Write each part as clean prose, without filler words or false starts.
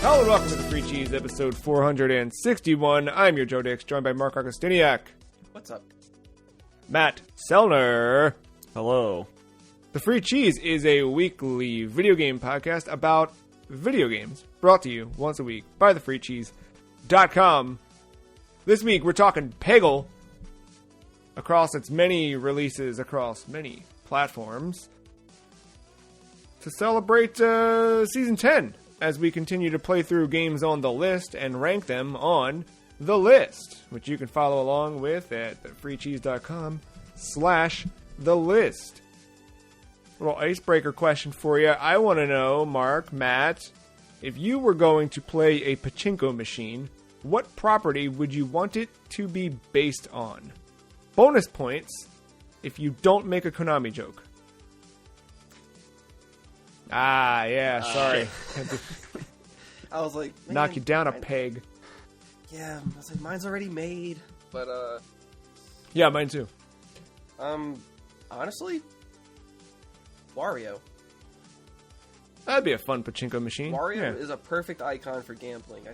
Hello and welcome to the Free Cheese, episode 461. I'm your Joe Dix, joined by Mark Augustiniak. What's up? Matt Sellner. Hello. The Free Cheese is a weekly video game podcast about video games, brought to you once a week by thefreecheese.com. This week we're talking Peggle across its many releases across many platforms to celebrate Season 10 as we continue to play through games on the list and rank them on the list, which you can follow along with at thefreecheese.com/the list. Little icebreaker question for you. I want to know, Mark, Matt, if you were going to play a pachinko machine, what property would you want it to be based on? Bonus points if you don't make a Konami joke. Ah, yeah, sorry. I was like, man, knock you down a peg. Yeah, I was like, mine's already made. But, yeah, mine too. Honestly, Wario. That'd be a fun pachinko machine. Wario is a perfect icon for gambling, I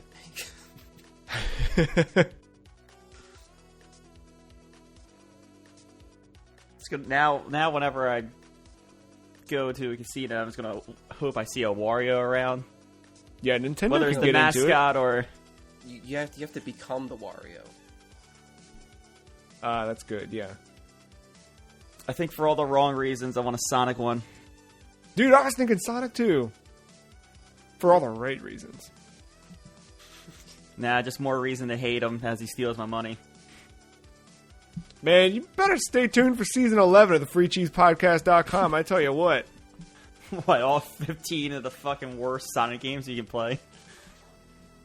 think. It's good. Now, whenever I go to a casino, I'm just gonna hope I see a Wario around. Yeah, Nintendo whether it's can the get into it. mascot or You have to become the Wario. That's good, yeah. I think for all the wrong reasons, I want a Sonic one. Dude, I was thinking Sonic too. For all the right reasons. Nah, just more reason to hate him as he steals my money. Man, you better stay tuned for season 11 of the freecheesepodcast.com. I tell you what. What, all 15 of the fucking worst Sonic games you can play?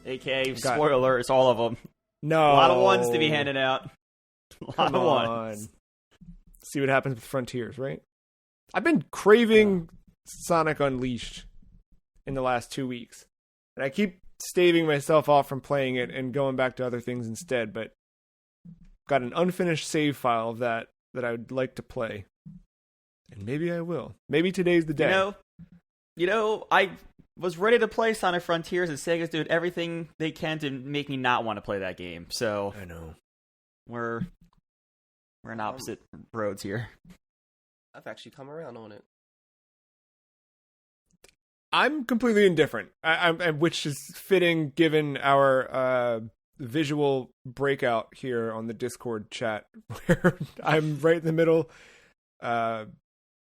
AKA, spoiler alert, it's all of them. No. A lot of ones to be handed out. A lot Come of on. ones. See what happens with Frontiers, right? I've been craving Sonic Unleashed in the last 2 weeks. And I keep staving myself off from playing it and going back to other things instead, but got an unfinished save file of that I would like to play. And maybe I will. Maybe today's the day. You know, I was ready to play Sonic Frontiers, and Sega's doing everything they can to make me not want to play that game. So I know. We're on opposite roads here. I've actually come around on it. I'm completely indifferent, which is fitting given our visual breakout here on the Discord chat, where I'm right in the middle,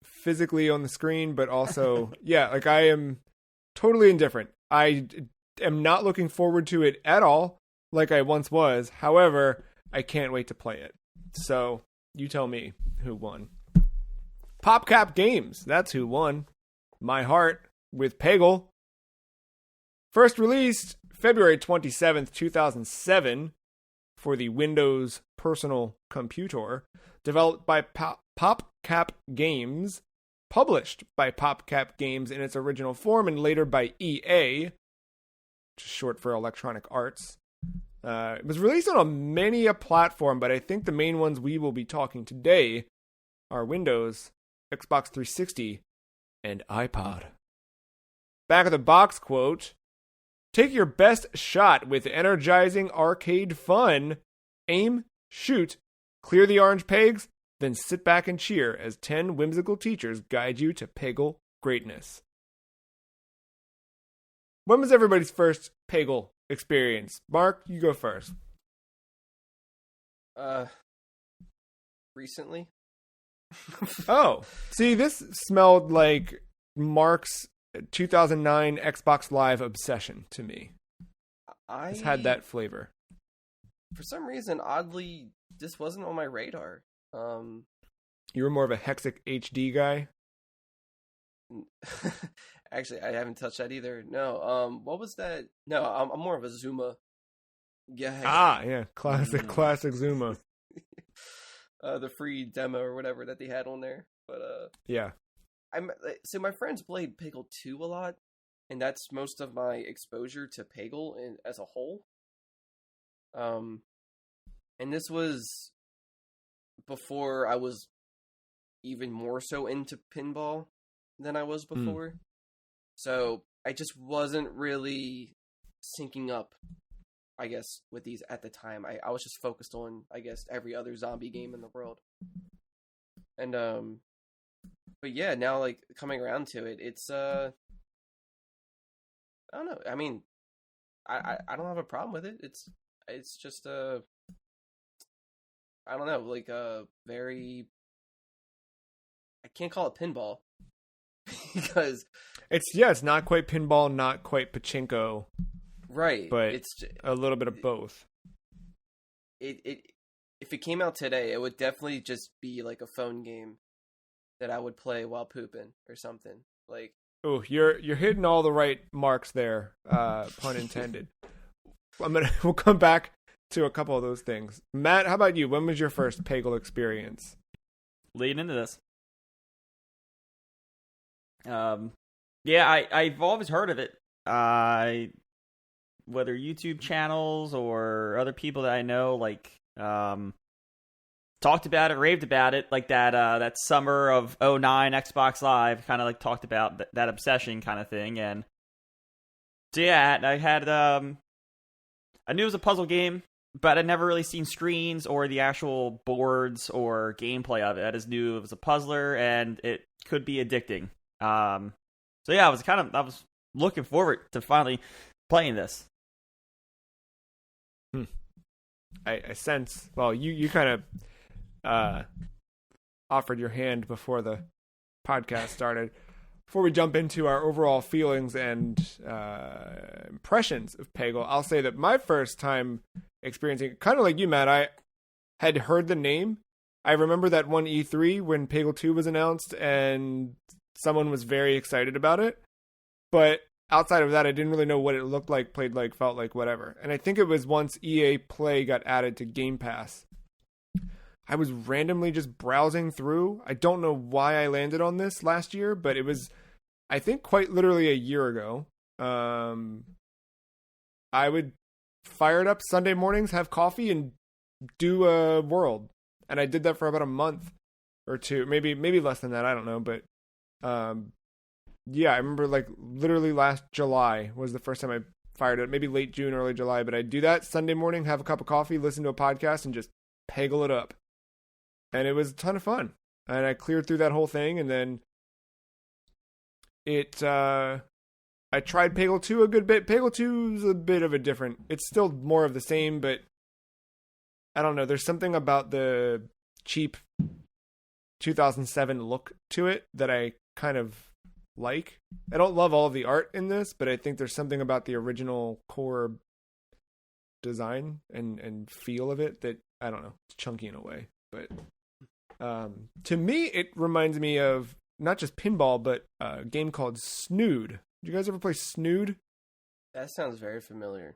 physically on the screen, but also, yeah, like I am totally indifferent. I am not looking forward to it at all, like I once was. However, I can't wait to play it. So, you tell me who won. PopCap Games, that's who won. My Heart with Peggle. First released February 27th, 2007 for the Windows Personal Computer. Developed by PopCap Games. Published by PopCap Games in its original form and later by EA, which is short for Electronic Arts. It was released on many a platform, but I think the main ones we will be talking today are Windows, Xbox 360, and iPod. Back of the box quote, "Take your best shot with energizing arcade fun. Aim, shoot, clear the orange pegs, then sit back and cheer as 10 whimsical teachers guide you to Peggle greatness." When was everybody's first Peggle experience? Mark, you go first. Recently. Oh, see, this smelled like Mark's 2009 Xbox Live obsession to me. It's had that flavor. For some reason, oddly, this wasn't on my radar. You were more of a Hexic HD guy? Actually, I haven't touched that either. No, what was that? No, I'm more of a Zuma guy. Yeah, classic Zuma. The free demo or whatever that they had on there. But yeah. So my friends played Peggle 2 a lot, and that's most of my exposure to Peggle as a whole. And this was before I was even more so into pinball than I was before. So I just wasn't really syncing up, I guess, with these at the time. I was just focused on, I guess, every other zombie game in the world. And but yeah, now like coming around to it, it's I don't know. I mean, I don't have a problem with it. It's just I don't know, like very, I can't call it pinball because it's not quite pinball, not quite pachinko, right, but it's a little bit of both. It if it came out today, it would definitely just be like a phone game that I would play while pooping or something. Like, oh, you're hitting all the right marks there, pun intended. We'll come back to a couple of those things. Matt, how about you? When was your first Peggle experience? Leading into this. Yeah, I've always heard of it. Whether YouTube channels or other people that I know, like, talked about it, raved about it, like that summer of '09 Xbox Live, kind of like talked about that obsession kind of thing. And so yeah, I had, I knew it was a puzzle game, but I'd never really seen screens or the actual boards or gameplay of it. I just knew it was a puzzler and it could be addicting. So yeah, I was looking forward to finally playing this. I sense. Well, you kind of offered your hand before the podcast started. Before we jump into our overall feelings and impressions of Peggle, I'll say that my first time experiencing, kind of like you, Matt, I had heard the name. I remember that one E3 when Peggle 2 was announced and someone was very excited about it. But outside of that, I didn't really know what it looked like, played like, felt like, whatever. And I think it was once EA Play got added to Game Pass, I was randomly just browsing through. I don't know why I landed on this last year, but it was, I think, quite literally a year ago. I would fire it up Sunday mornings, have coffee, and do a world. And I did that for about a month or two, maybe less than that. I don't know, but yeah, I remember like literally last July was the first time I fired it. Maybe late June, early July, but I'd do that Sunday morning, have a cup of coffee, listen to a podcast, and just Peggle it up. And it was a ton of fun. And I cleared through that whole thing, and then I tried Peggle 2 a good bit. Peggle 2 is a bit of a different, it's still more of the same, but I don't know. There's something about the cheap 2007 look to it that I kind of like. I don't love all of the art in this, but I think there's something about the original core design and feel of it that, I don't know, it's chunky in a way. But to me, it reminds me of not just pinball, but a game called Snood. Did you guys ever play Snood? that sounds very familiar.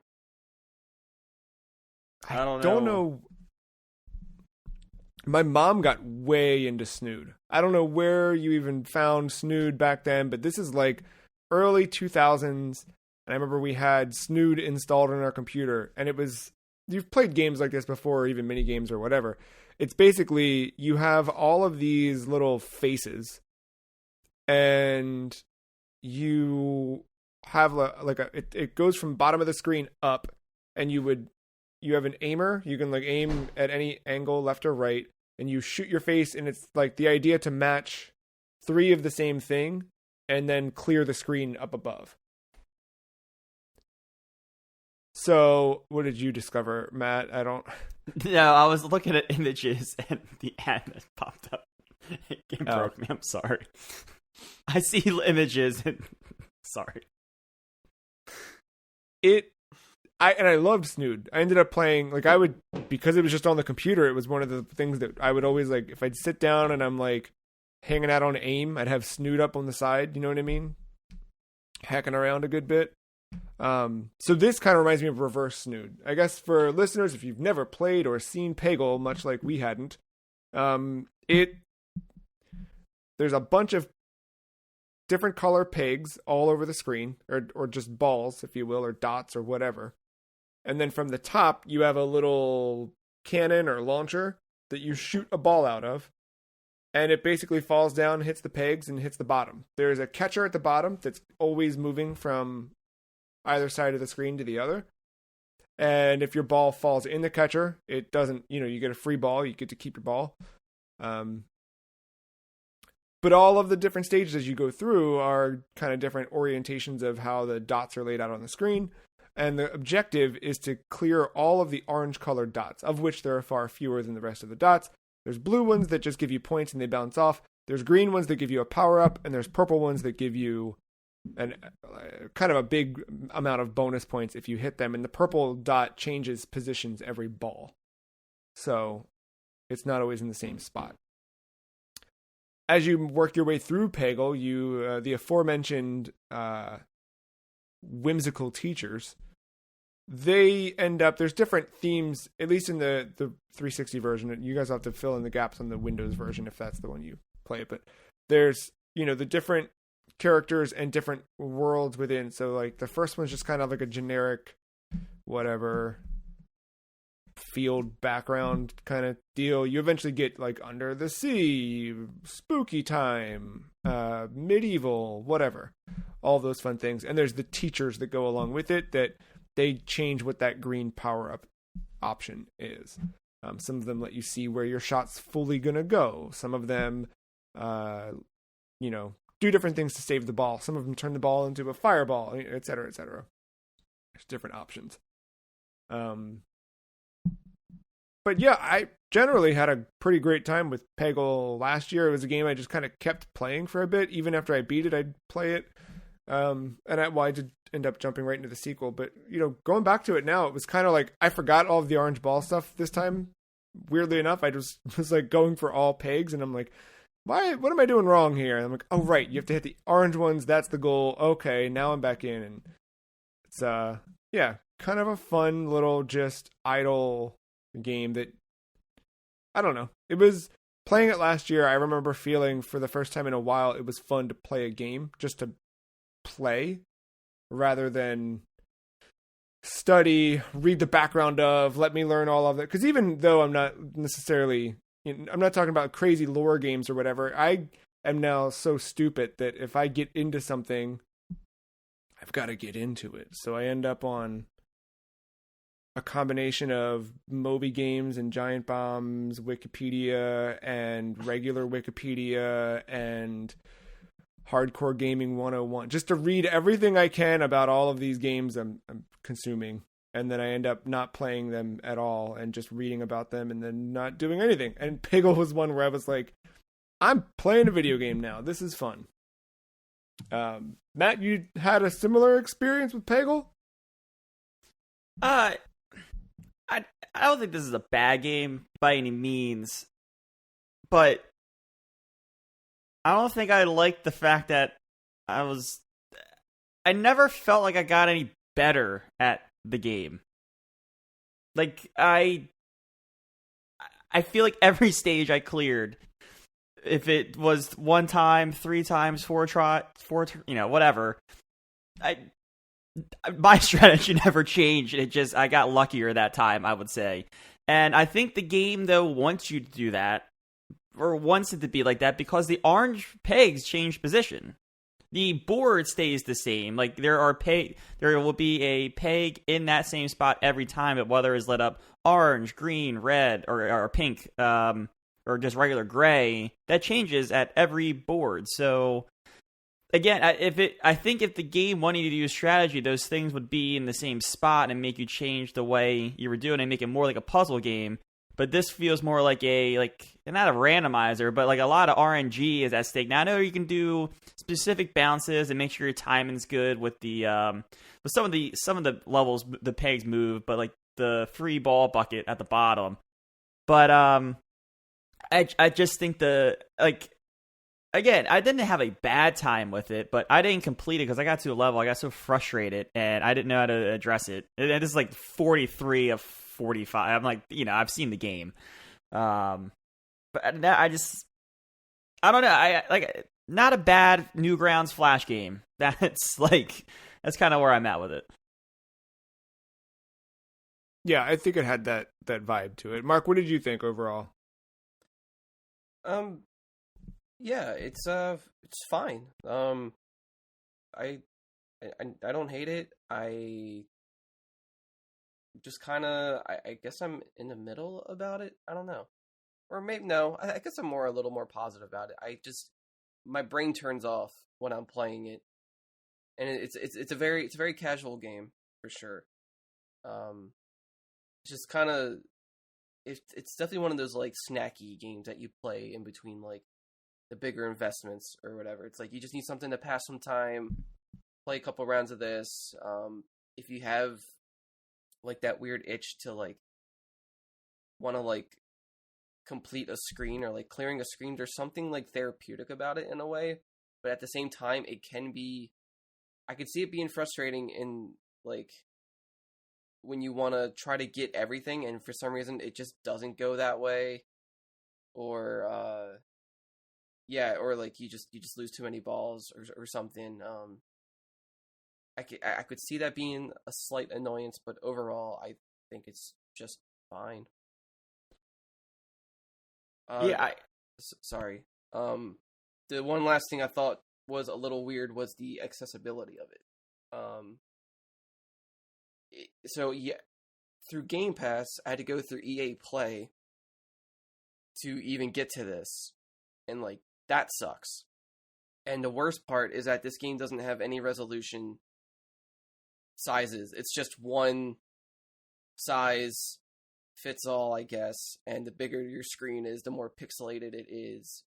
I don't know. My mom got way into Snood. I don't know where you even found Snood back then, but this is like early 2000s. And I remember we had Snood installed on our computer. And it was, you've played games like this before, or even mini games or whatever. It's basically, you have all of these little faces. And you have it goes from bottom of the screen up. And you have an aimer. You can like aim at any angle, left or right. And you shoot your face, and it's like the idea to match 3 of the same thing and then clear the screen up above. So, what did you discover, Matt? No, I was looking at images, and the ad that popped up. It broke me. I'm sorry. I see images, and sorry. I loved Snood. I ended up playing, like, because it was just on the computer, it was one of the things that I would always, like, if I'd sit down and I'm, like, hanging out on AIM, I'd have Snood up on the side, you know what I mean? Hacking around a good bit. So this kind of reminds me of reverse Snood. I guess for listeners, if you've never played or seen Peggle, much like we hadn't, there's a bunch of different color pegs all over the screen, or just balls, if you will, or dots or whatever. And then from the top, you have a little cannon or launcher that you shoot a ball out of. And it basically falls down, hits the pegs, and hits the bottom. There's a catcher at the bottom that's always moving from either side of the screen to the other. And if your ball falls in the catcher, it doesn't, you get a free ball. You get to keep your ball. But all of the different stages as you go through are kind of different orientations of how the dots are laid out on the screen. And the objective is to clear all of the orange colored dots, of which there are far fewer than the rest of the dots. There's blue ones that just give you points and they bounce off. There's green ones that give you a power up, and there's purple ones that give you kind of a big amount of bonus points if you hit them. And the purple dot changes positions every ball, so it's not always in the same spot. As you work your way through Peggle, the aforementioned whimsical teachers, they end up, there's different themes, at least in the 360 version. You guys will have to fill in the gaps on the Windows version if that's the one you play. But there's, the different characters and different worlds within. So like the first one's just kind of like a generic, whatever, field background kind of deal. You eventually get like under the sea, spooky time, medieval, whatever, all those fun things. And there's the teachers that go along with it that they change what that green power up option is. Some of them let you see where your shot's fully gonna go. Some of them do different things to save the ball. Some of them turn the ball into a fireball, et cetera, et cetera. There's different options. But yeah, I generally had a pretty great time with Peggle last year. It was a game I just kind of kept playing for a bit. Even after I beat it, I'd play it. I did end up jumping right into the sequel. But, going back to it now, it was kind of like I forgot all of the orange ball stuff this time. Weirdly enough, I just was like going for all pegs, and I'm like, what am I doing wrong here? And I'm like, oh, right, you have to hit the orange ones. That's the goal. Okay, now I'm back in. And it's, kind of a fun little just idle game that, I don't know. It was, playing it last year, I remember feeling for the first time in a while, it was fun to play a game, just to play, rather than study, read the background of, let me learn all of it. Because even though I'm not necessarily, I'm not talking about crazy lore games or whatever, I am now so stupid that if I get into something, I've got to get into it. So I end up on a combination of Moby Games and Giant Bomb's Wikipedia and regular Wikipedia and Hardcore Gaming 101, just to read everything I can about all of these games I'm consuming. And then I end up not playing them at all and just reading about them and then not doing anything. And Peggle was one where I was like, I'm playing a video game now. This is fun. Matt, you had a similar experience with Peggle? I don't think this is a bad game by any means, but I don't think I liked the fact that I never felt like I got any better at the game. Like, I feel like every stage I cleared, if it was 1 time, 3 times, 4 whatever, my strategy never changed. I got luckier that time, I would say. And I think the game, though, wants you to do that, or wants it to be like that, because the orange pegs change position. The board stays the same. Like, there will be a peg in that same spot every time, whether it's lit up orange, green, red, or pink, or just regular gray. That changes at every board. So, again, I think if the game wanted you to use strategy, those things would be in the same spot and make you change the way you were doing and make it more like a puzzle game. But this feels more like not a randomizer, but like a lot of RNG is at stake. Now I know you can do specific bounces and make sure your timing's good with the with some of the levels the pegs move, but like the free ball bucket at the bottom. But I just think again, I didn't have a bad time with it, but I didn't complete it because I got to a level, I got so frustrated, and I didn't know how to address it. It is like 43 of 45. I'm like, I've seen the game. But I don't know. I like, not a bad Newgrounds Flash game. That's kind of where I'm at with it. Yeah, I think it had that vibe to it. Mark, what did you think overall? Yeah, it's fine. I don't hate it. I just kind of I guess I'm in the middle about it. I don't know, or maybe no. I guess I'm a little more positive about it. I just my brain turns off when I'm playing it, and it's a very casual game for sure. It's just kind of it's definitely one of those like snacky games that you play in between like the bigger investments or whatever. It's like you just need something to pass some time, play a couple rounds of this. If you have like that weird itch to like want to like complete a screen or like clearing a screen, there's something like therapeutic about it in a way, but at the same time it can be, I could see it being frustrating in like when you want to try to get everything and for some reason it just doesn't go that way, or yeah, or like you just lose too many balls or something. I could see that being a slight annoyance, but overall I think it's just fine. Yeah, sorry. The one last thing I thought was a little weird was the accessibility of it. So yeah, through Game Pass, I had to go through EA Play to even get to this, and like that sucks. And the worst part is that this game doesn't have any resolution sizes. It's just one size fits all, I guess, and the bigger your screen is, the more pixelated it is.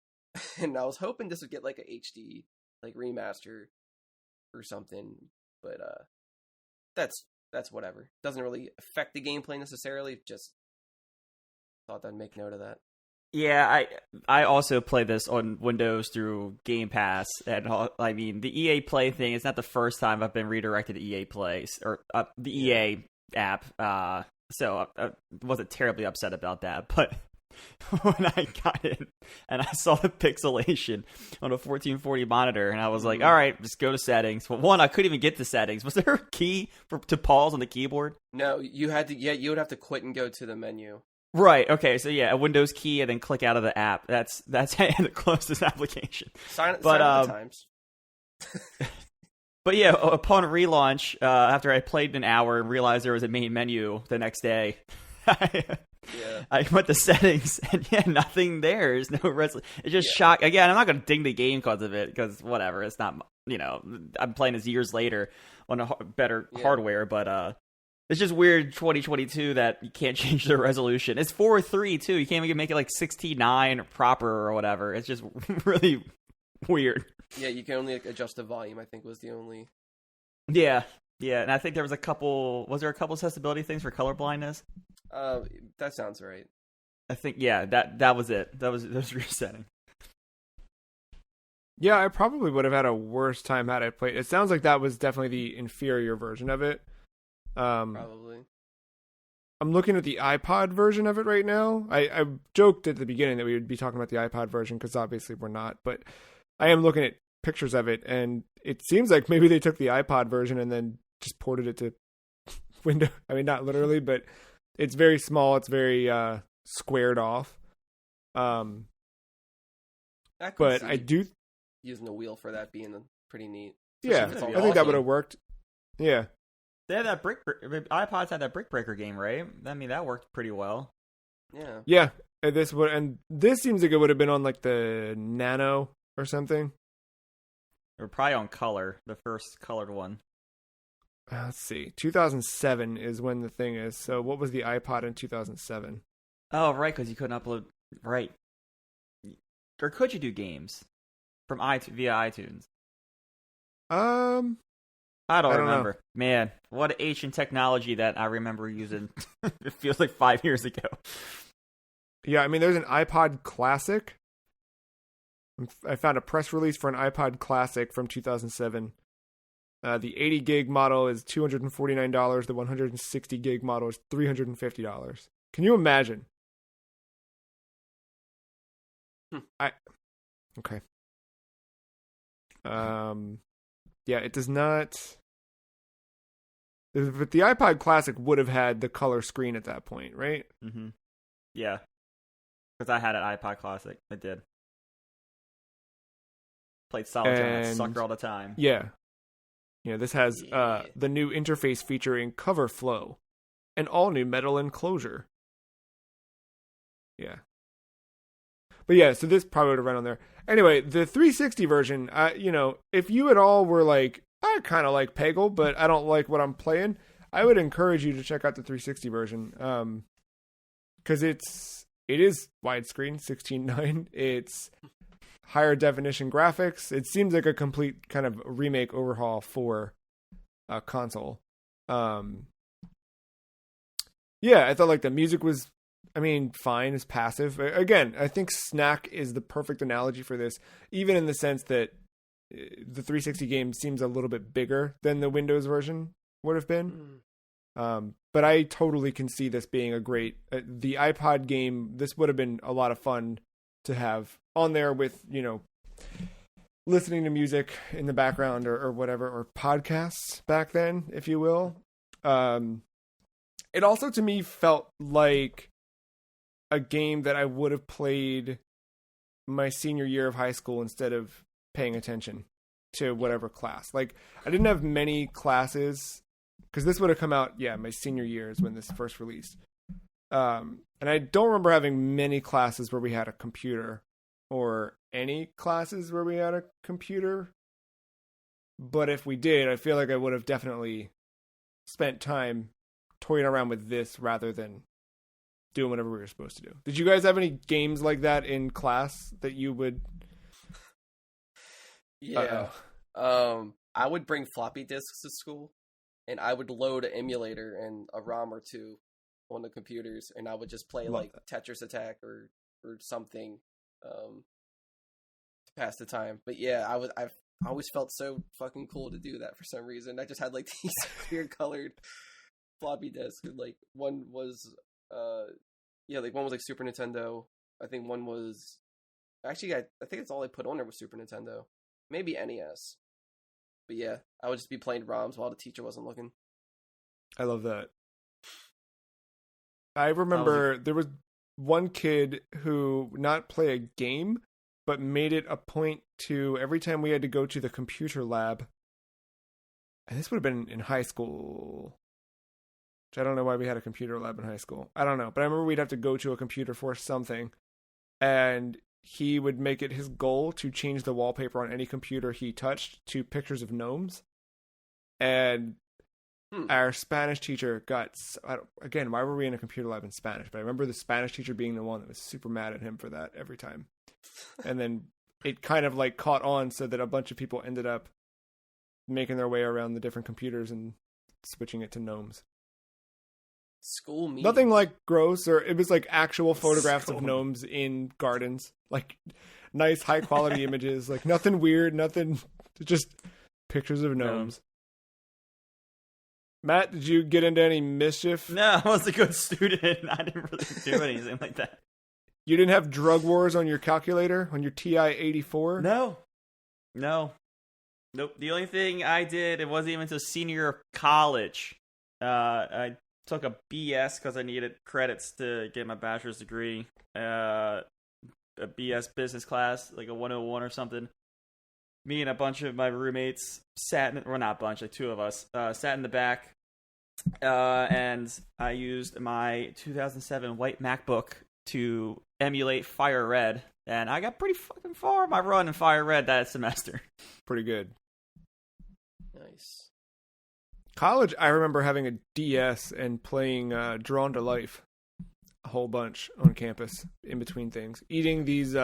And I was hoping this would get like a HD like remaster or something, but that's whatever. Doesn't really affect the gameplay necessarily, just thought I'd make note of that. Yeah, I also play this on Windows through Game Pass, and I mean the EA Play thing is not the first time I've been redirected to EA Plays or the EA app. So I wasn't terribly upset about that, but when I got in and I saw the pixelation on a 1440 monitor, and I was like, all right, just go to settings. Well, one, I couldn't even get to settings. Was there a key to pause on the keyboard? No, you had to. Yeah, you would have to quit and go to the menu. Right. Okay. So yeah, a Windows key and then click out of the app. That's the closest application. Sign up the times. But yeah, upon relaunch, after I played an hour and realized there was a main menu the next day, I went to settings and nothing there. There's no resolution. It's just shock. Again, I'm not going to ding the game because of it, because whatever. It's not, I'm playing this years later on a better hardware, but it's just weird 2022 that you can't change the resolution. It's 4:3 too. You can't even make it like 16:9 proper or whatever. It's just really weird. Yeah, you can only adjust the volume, I think was the only. Yeah, and I think there was a couple. Was there a couple accessibility things for color blindness? That sounds right. I think that was it. That was resetting. Yeah, I probably would have had a worse time had I played. It sounds like that was definitely the inferior version of it. Probably. I'm looking at the iPod version of it right now. I joked at the beginning that we would be talking about the iPod version because obviously we're not, but I am looking at pictures of it, and it seems like maybe they took the iPod version and then just ported it to Windows. I mean, not literally, but it's very small. It's very squared off. But I do using the wheel for that being pretty neat. Yeah, I think that would have worked. Yeah. They had that iPods had that Brick Breaker game, right? I mean, that worked pretty well. Yeah. Yeah. This seems like it would have been on like the Nano or something. Or probably on Color, the first colored one. Let's see. 2007 is when the thing is. So what was the iPod in 2007? Oh, right, because you couldn't upload. Right. Or could you do games from via iTunes? I don't remember. Know. Man, what ancient technology that I remember using. It feels like 5 years ago. Yeah, I mean, there's an iPod Classic. I found a press release for an iPod Classic from 2007. The 80 gig model is $249. The 160 gig model is $350. Can you imagine? Okay. Yeah, it does not. But the iPod Classic would have had the color screen at that point, right? Mm-hmm. Yeah, because I had an iPod Classic. I did. Played Solitaire on that sucker all the time. Yeah. This has the new interface featuring cover flow, an all new metal enclosure. Yeah. But yeah, so this probably would have run on there. Anyway, the 360 version, if you at all were like, I kind of like Peggle, but I don't like what I'm playing, I would encourage you to check out the 360 version. Because it is widescreen, 16:9. It's higher definition graphics. It seems like a complete kind of remake overhaul for a console. Yeah, I thought like the music was, fine, it's passive. Again, I think Snack is the perfect analogy for this, even in the sense that the 360 game seems a little bit bigger than the Windows version would have been. But I totally can see this being a great, the iPod game, this would have been a lot of fun to have on there with, listening to music in the background or whatever, or podcasts back then, if you will. It also to me felt like a game that I would have played my senior year of high school instead of paying attention to whatever class. Like, I didn't have many classes because this would have come out, my senior year is when this first released. And I don't remember having many classes where we had a computer or any classes where we had a computer. But if we did, I feel like I would have definitely spent time toying around with this rather than doing whatever we were supposed to do. Did you guys have any games like that in class that you would? Yeah. I would bring floppy disks to school, and I would load an emulator and a ROM or two on the computers, and I would just play Tetris Attack or something to pass the time. But yeah, I always felt so fucking cool to do that for some reason. I just had like these weird colored floppy disks. Like one was one was like Super Nintendo. I think one was actually I think it's all I put on there was Super Nintendo. Maybe NES. But yeah, I would just be playing ROMs while the teacher wasn't looking. I love that. I remember there was one kid who would not play a game, but made it a point to every time we had to go to the computer lab. And this would have been in high school. Which I don't know why we had a computer lab in high school. I don't know. But I remember we'd have to go to a computer for something. And he would make it his goal to change the wallpaper on any computer he touched to pictures of gnomes. And our Spanish teacher again, why were we in a computer lab in Spanish? But I remember the Spanish teacher being the one that was super mad at him for that every time. And then it kind of like caught on so that a bunch of people ended up making their way around the different computers and switching it to gnomes. School meetings. Nothing like gross, or it was like actual photographs of gnomes in gardens, like nice high quality images, like nothing weird, nothing, just pictures of gnomes. Matt, did you get into any mischief? No, I was a good student. I didn't really do anything like that. You didn't have drug wars on your calculator, on your TI-84? No. Nope. The only thing I did, it wasn't even until senior year of college. I took a BS because I needed credits to get my bachelor's degree. A BS business class, like a 101 or something. Me and a bunch of my roommates sat in, well, not a bunch, like two of us, sat in the back. And I used my 2007 white MacBook to emulate Fire Red. And I got pretty fucking far in my run in Fire Red that semester. Pretty good. Nice. College, I remember having a DS and playing Drawn to Life a whole bunch on campus in between things. Eating these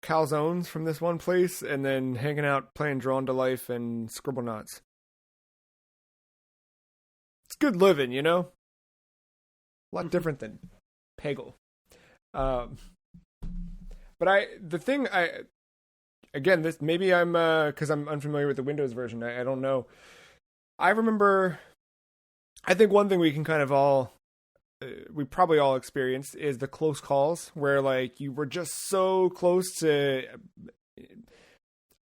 calzones from this one place and then hanging out playing Drawn to Life and Scribblenauts. It's good living, you know? A lot different than Peggle. But again, this maybe I'm because I'm unfamiliar with the Windows version. I don't know. I remember. I think one thing we can kind of all we probably all experienced is the close calls where like you were just so close to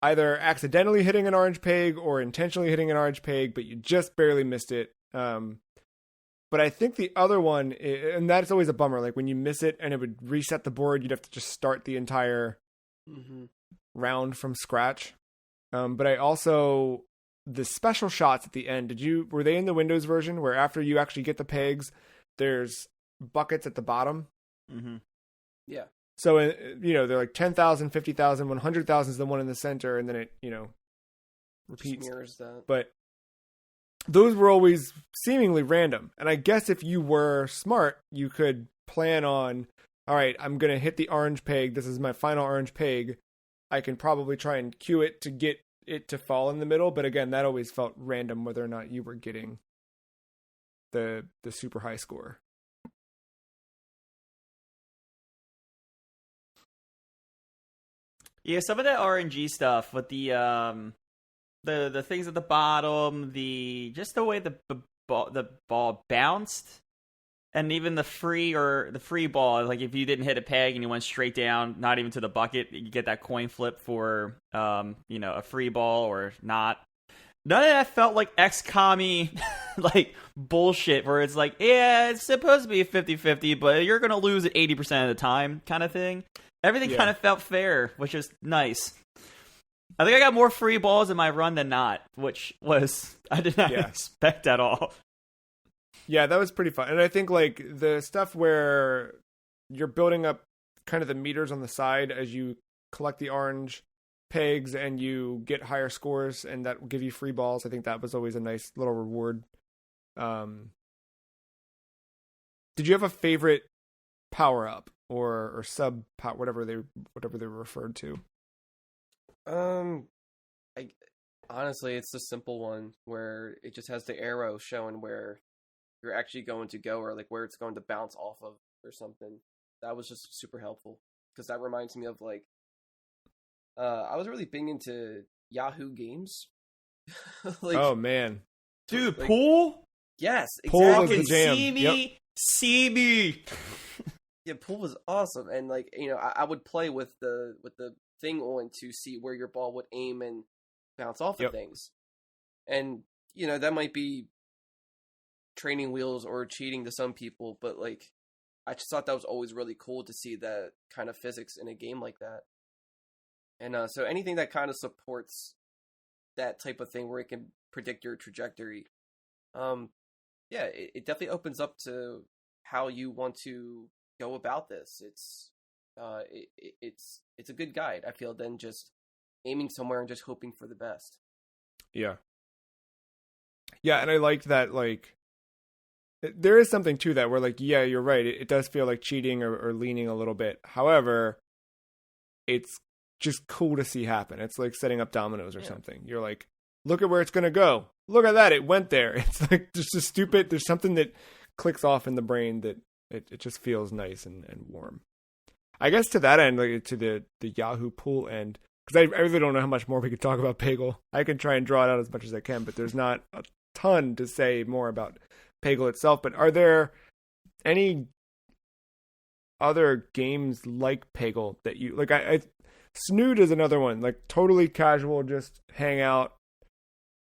either accidentally hitting an orange peg or intentionally hitting an orange peg, but you just barely missed it. But I think the other one, and that's always a bummer, like when you miss it and it would reset the board, you'd have to just start the entire round from scratch. But I also, the special shots at the end, were they in the Windows version where after you actually get the pegs, there's buckets at the bottom? Mm-hmm. Yeah. So, they're like 10,000, 50,000, 100,000 is the one in the center, and then it, repeats. Just mirrors that. But those were always seemingly random. And I guess if you were smart, you could plan on, all right, I'm going to hit the orange peg. This is my final orange peg. I can probably try and cue it to get it to fall in the middle. But again, that always felt random whether or not you were getting the super high score. Yeah, some of that RNG stuff with the things at the bottom, just the way the ball bounced, and even the free ball, like if you didn't hit a peg and you went straight down, not even to the bucket, you get that coin flip for a free ball or not. None of that felt like XCOM-y like bullshit where it's like, yeah, it's supposed to be a 50-50, but you're gonna lose it 80% of the time kind of thing. Everything kind of felt fair, which is nice. I think I got more free balls in my run than not, which was I did not expect at all. Yeah, that was pretty fun. And I think like the stuff where you're building up kind of the meters on the side as you collect the orange pegs and you get higher scores and that will give you free balls. I think that was always a nice little reward. Did you have a favorite power up or sub power, whatever they were referred to? Honestly, it's the simple one where it just has the arrow showing where you're actually going to go or like where it's going to bounce off of or something. That was just super helpful because that reminds me of like I was really big into Yahoo games. Like, oh man, dude, like, pool? Yes, pool exactly. was the jam. See me. Yeah, pool was awesome, and like I would play with the thing on to see where your ball would aim and bounce off of things, and that might be training wheels or cheating to some people, but like I just thought that was always really cool to see that kind of physics in a game like that. And so anything that kind of supports that type of thing where it can predict your trajectory, it definitely opens up to how you want to go about this. It's a good guide, I feel, than just aiming somewhere and just hoping for the best. Yeah, and I liked that. Like, there is something to that where, like, yeah, you're right. It does feel like cheating or leaning a little bit. However, it's just cool to see happen. It's like setting up dominoes or something. You're like, look at where it's going to go. Look at that. It went there. It's like just a stupid, there's something that clicks off in the brain that it just feels nice and warm. I guess to that end, like to the Yahoo pool end, because I really don't know how much more we could talk about Peggle. I can try and draw it out as much as I can, but there's not a ton to say more about Peggle itself. But are there any other games like Peggle that you like? I Snood is another one, like totally casual, just hang out,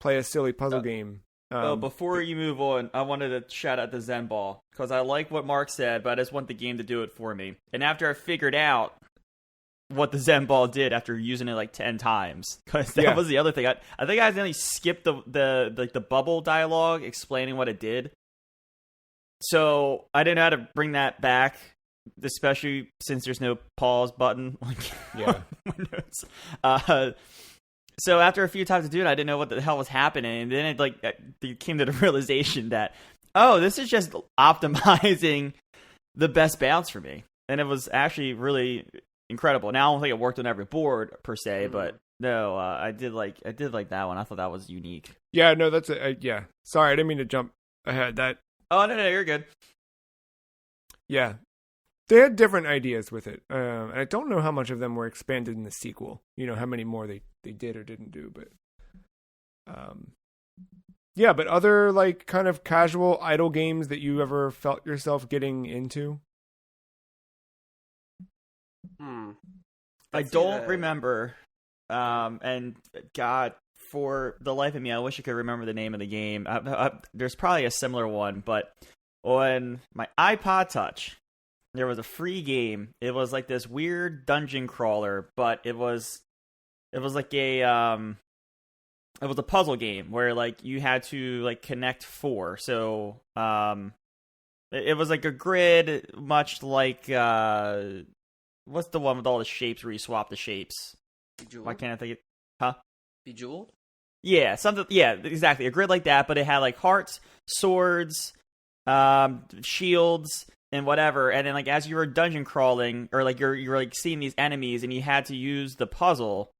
play a silly puzzle game. Before you move on, I wanted to shout out the Zen Ball because I like what Mark said, but I just want the game to do it for me. And after I figured out what the Zen Ball did after using it like 10 times, because that was the other thing. I think I accidentally skipped the bubble dialogue explaining what it did, so I didn't know how to bring that back. Especially since there's no pause button. Windows. So after a few times to do it, I didn't know what the hell was happening. And then it came to the realization that, this is just optimizing the best bounce for me. And it was actually really incredible. Now I don't think it worked on every board per se, but no, I did like that one. I thought that was unique. Yeah, no, that's yeah. Sorry, I didn't mean to jump ahead. Oh no, you're good. Yeah. They had different ideas with it, and I don't know how much of them were expanded in the sequel. How many more they did or didn't do, but but other like kind of casual idle games that you ever felt yourself getting into? I don't remember, and God, for the life of me, I wish I could remember the name of the game. There's probably a similar one, but on my iPod Touch, there was a free game. It was like this weird dungeon crawler, but it was like a it was a puzzle game where like you had to like connect four. So it was like a grid, much like what's the one with all the shapes where you swap the shapes? Bejeweled? Why can't I think it? Huh? Bejeweled? Yeah, something. Yeah, exactly. A grid like that, but it had like hearts, swords, shields, and whatever. And then like as you were dungeon crawling, or like you're like seeing these enemies, and you had to use the puzzle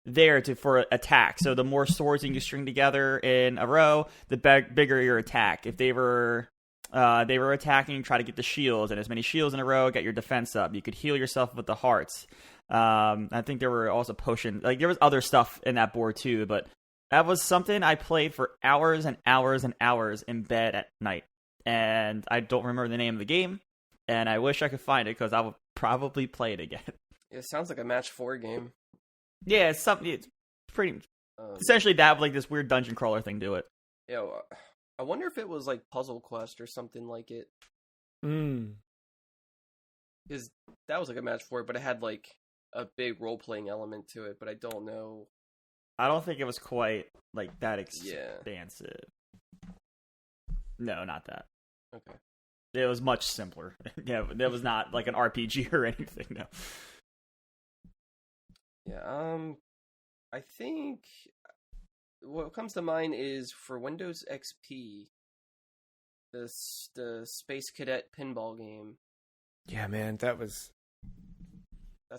there for attack. So the more swords you string together in a row, the bigger your attack. If they were attacking, try to get the shields, and as many shields in a row, get your defense up. You could heal yourself with the hearts. I think there were also potions. Like there was other stuff in that board too, but that was something I played for hours and hours and hours in bed at night. And I don't remember the name of the game, and I wish I could find it because I would probably play it again. It sounds like a match 4 game. Yeah, it's something. It's pretty essentially that, like this weird dungeon crawler thing to it. Yeah, I wonder if it was like Puzzle Quest or something like it. Because that was like a match 4, but it had like a big role playing element to it. But I don't know. I don't think it was quite like that expansive. No, not that. Okay. It was much simpler. Yeah, it was not like an RPG or anything. No. Yeah. I think what comes to mind is for Windows XP, the Space Cadet pinball game. Yeah, man, that's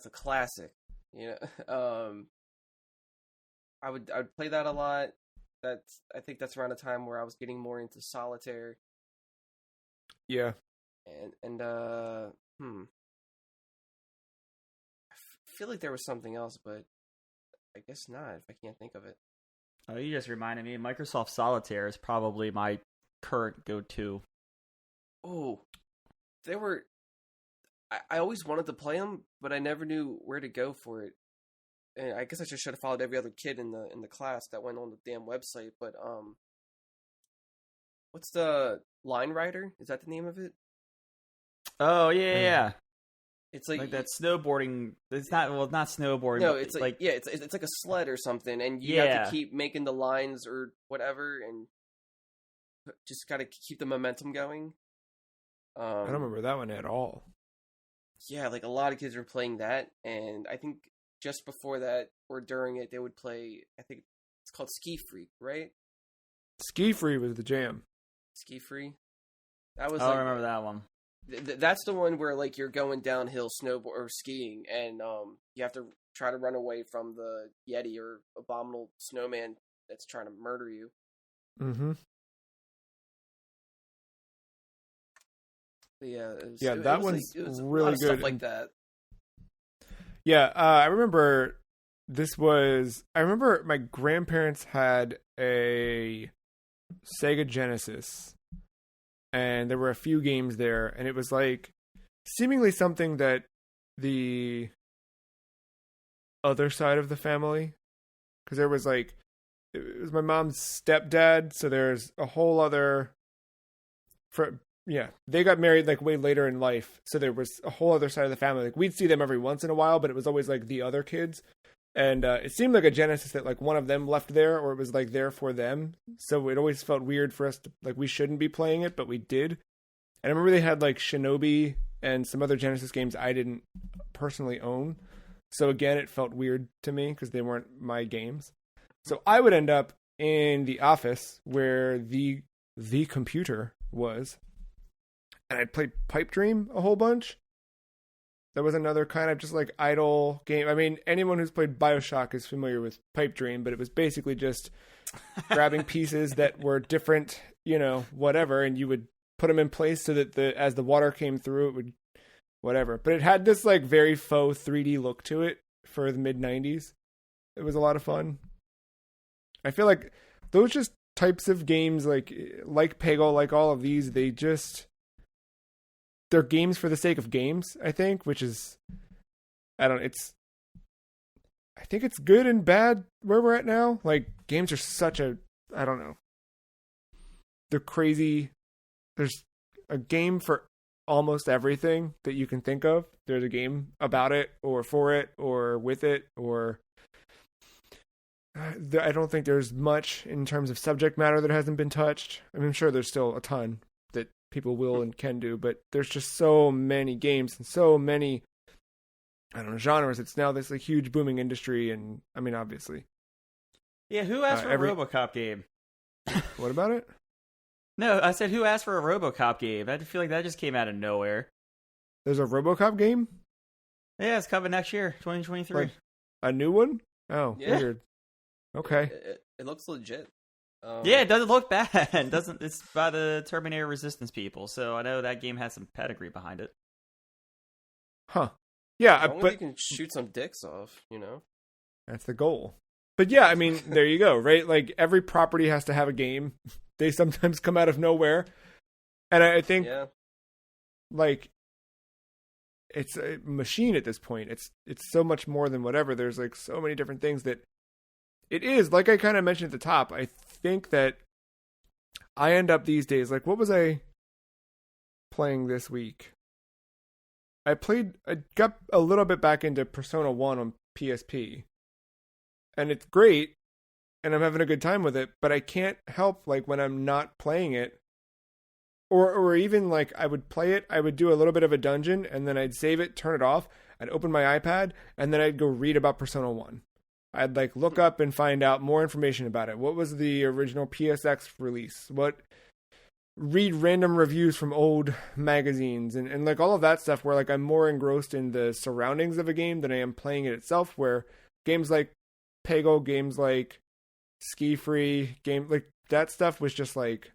a classic. You know, I would play that a lot. I think that's around the time where I was getting more into solitaire. Yeah. And I feel like there was something else, but I guess not if I can't think of it. Oh, you just reminded me. Microsoft Solitaire is probably my current go-to. Oh, there were. I always wanted to play them, but I never knew where to go for it. And I guess I just should have followed every other kid in the class that went on the damn website. But what's the Line Rider? Is that the name of it? Oh yeah. It's like that snowboarding. It's not not snowboarding. No, it's like yeah, it's like a sled or something, and you have to keep making the lines or whatever, and just gotta keep the momentum going. I don't remember that one at all. Yeah, like a lot of kids were playing that, and I think just before that or during it, they would play. I think it's called Ski Freak, right? Ski Free was the jam. Ski Free. That was. I don't remember that one. That's the one where like you're going downhill snowboard or skiing, and you have to try to run away from the Yeti or abominable snowman that's trying to murder you. Mm-hmm. Yeah, that one's really good. Stuff like that. Yeah, I remember I remember my grandparents had a Sega Genesis, and there were a few games there, and it was like seemingly something that the other side of the family, because there was like, it was my mom's stepdad, so there's a whole other, they got married like way later in life, so there was a whole other side of the family. Like we'd see them every once in a while, but it was always like the other kids, and it seemed like a Genesis that like one of them left there, or it was like there for them. So it always felt weird for us to, like, we shouldn't be playing it, but we did. And I remember they had like Shinobi and some other Genesis games I didn't personally own. So again, it felt weird to me because they weren't my games. So I would end up in the office where the computer was, and I'd played Pipe Dream a whole bunch. That was another kind of just like idle game. I mean, anyone who's played BioShock is familiar with Pipe Dream, but it was basically just grabbing pieces that were different, whatever, and you would put them in place so that as the water came through, it would whatever. But it had this like very faux 3D look to it for the mid 90s. It was a lot of fun. I feel like those just types of games like Peggle, like all of these, they're games for the sake of games, I think, which is, I think it's good and bad where we're at now. Like, games are such I don't know. They're crazy. There's a game for almost everything that you can think of. There's a game about it, or for it, or with it, or I don't think there's much in terms of subject matter that hasn't been touched. I mean, I'm sure there's still a ton that people will and can do, but there's just so many games and so many, I don't know, genres. It's now this like huge booming industry, and I mean, obviously. Yeah, who asked for a RoboCop game? What about it? No, I said who asked for a RoboCop game? I feel like that just came out of nowhere. There's a RoboCop game? Yeah, it's coming next year, 2023. Like, a new one? Oh, Yeah. weird. Okay. It looks legit. Yeah, it doesn't look bad. It doesn't. It's by the Terminator Resistance people, so I know that game has some pedigree behind it. Huh. Yeah, As long as but you can shoot some dicks off, you know. that's the goal. But yeah, I mean, there you go, right? Like every property has to have a game. They sometimes come out of nowhere. And I think Yeah. like it's a machine at this point. It's so much more than whatever. There's like so many different things that it is. Like I kind of mentioned at the top, I think that I end up these days, like what was I playing this week? I got a little bit back into Persona 1 on PSP. And it's great, and I'm having a good time with it, but I can't help, like, when I'm not playing it, or even, like, I would play it, I would do a little bit of a dungeon, and then I'd save it, turn it off, I'd open my iPad, and then I'd go read about Persona 1. I'd, like, look up and find out more information about it. What was the original PSX release? Read random reviews from old magazines, and like, all of that stuff where, like, I'm more engrossed in the surroundings of a game than I am playing it itself, where games like Peggle, games like Ski Free, like that stuff was just like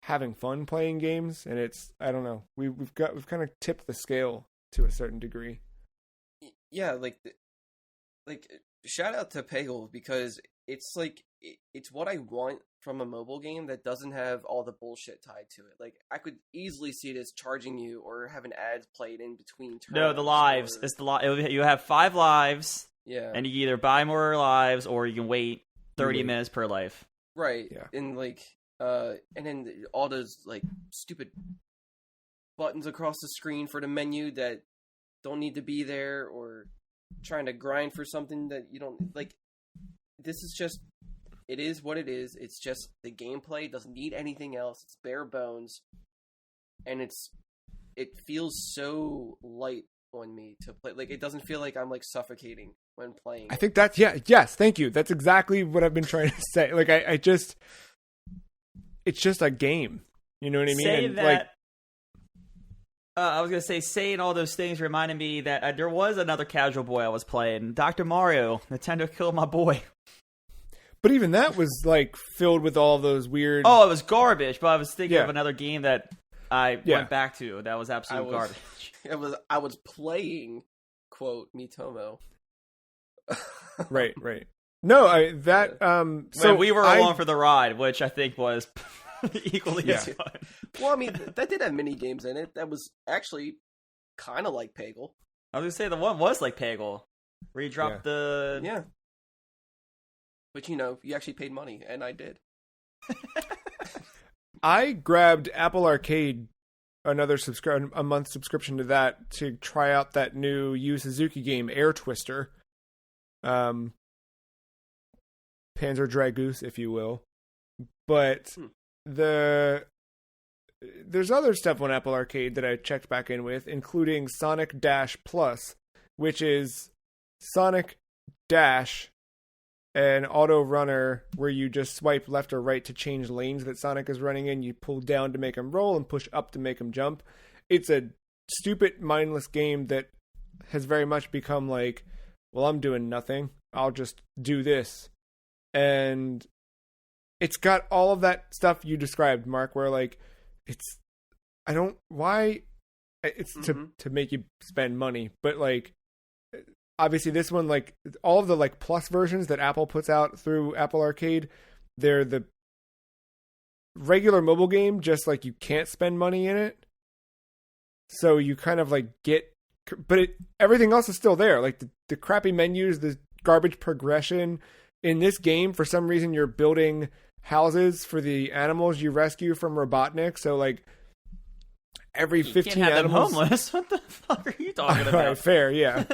having fun playing games, and it's, I don't know, we've kind of tipped the scale to a certain degree. Yeah, like shout out to Peggle, because it's like it's what I want from a mobile game that doesn't have all the bullshit tied to it. Like I could easily see it as charging you or having ads played in between turns. No, the lives. It's the you have 5 lives. Yeah. And you either buy more lives or you can wait 30 minutes per life. Right. Yeah. And like and then all those like stupid buttons across the screen for the menu that don't need to be there, or trying to grind for something that you don't like. This is just, it is what it is. It's just the gameplay doesn't need anything else. It's bare bones. And it feels so light on me to play. Like it doesn't feel like I'm like suffocating when playing. I think that's, yes, thank you. That's exactly what I've been trying to say. Like I just, it's just a game. You know what I mean? Say and that. like, I was gonna say, saying all those things reminded me that there was another casual boy I was playing, Dr. Mario. Nintendo killed my boy. but even that was like filled with all those weird. Oh, it was garbage. But I was thinking Yeah. of another game that I went back to that was absolute garbage. I was playing, quote, Mitomo. Right. No, So so we were along for the ride, which I think was equally as fun. Well, I mean, that did have mini games in it. That was actually kind of like Peggle. I was gonna say the one was like Peggle, where you dropped the Yeah. But you actually paid money, and I did. I grabbed Apple Arcade, another a month subscription to that, to try out that new Yu Suzuki game, Air Twister. Panzer Dragoose, if you will. But there's other stuff on Apple Arcade that I checked back in with, including Sonic Dash Plus, which is Sonic Dash, an auto runner where you just swipe left or right to change lanes that Sonic is running in. You pull down to make him roll and push up to make him jump. It's a stupid, mindless game that has very much become like, well, I'm doing nothing. I'll just do this. And it's got all of that stuff you described, Mark, where like it's to make you spend money, but like obviously this one, like all of the like plus versions that Apple puts out through Apple Arcade, they're the regular mobile game, just like you can't spend money in it. So you kind of like but everything else is still there. Like the crappy menus, the garbage progression. In this game, for some reason, you're building houses for the animals you rescue from Robotnik. So, like, every 15 can't have animals... them homeless. What the fuck are you talking about? Right, fair, yeah.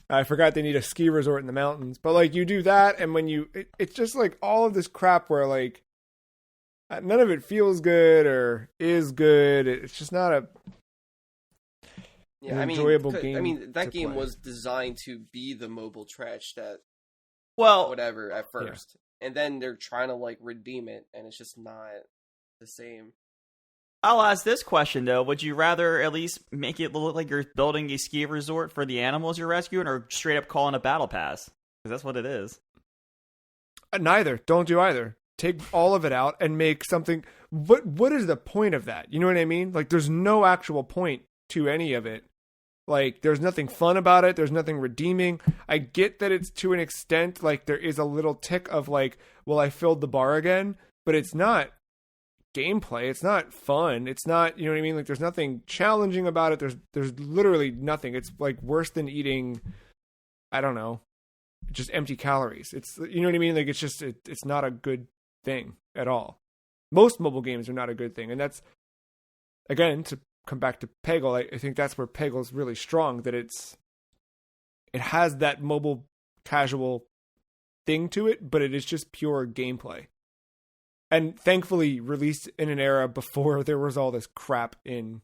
I forgot they need a ski resort in the mountains. But like you do that, and when it's just like all of this crap where like none of it feels good or is good. It's just not an enjoyable game. I mean, that game play. was designed to be the mobile trash that Well, whatever at first, and then they're trying to like redeem it, and it's just not the same. I'll ask this question though: would you rather at least make it look like you're building a ski resort for the animals you're rescuing, or straight up calling a battle pass? Because that's what it is. Neither. Don't do either. Take all of it out and make something. What is the point of that? You know what I mean? Like, there's no actual point to any of it. Like, there's nothing fun about it. There's nothing redeeming. I get that it's to an extent, like, there is a little tick of, like, well, I filled the bar again, but it's not gameplay. It's not fun. It's not, you know what I mean? Like, there's nothing challenging about it. There's literally nothing. It's, like, worse than eating, I don't know, just empty calories. It's, you know what I mean? Like, it's just, it's not a good thing at all. Most mobile games are not a good thing. And that's, again, to come back to Peggle, I think that's where Peggle's really strong, that it has that mobile casual thing to it, but it is just pure gameplay. And thankfully released in an era before there was all this crap in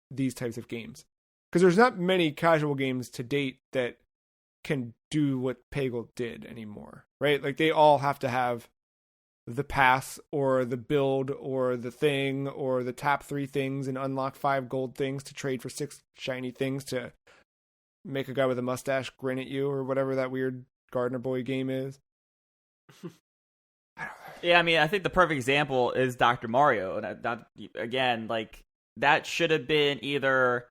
these types of games. Because there's not many casual games to date that can do what Peggle did anymore, right? Like, they all have to have the pass or the build or the thing or the tap 3 things and unlock 5 gold things to trade for 6 shiny things to make a guy with a mustache grin at you or whatever that weird Gardener Boy game is. Yeah, I mean, I think the perfect example is Dr. Mario. And again, like, that should have been either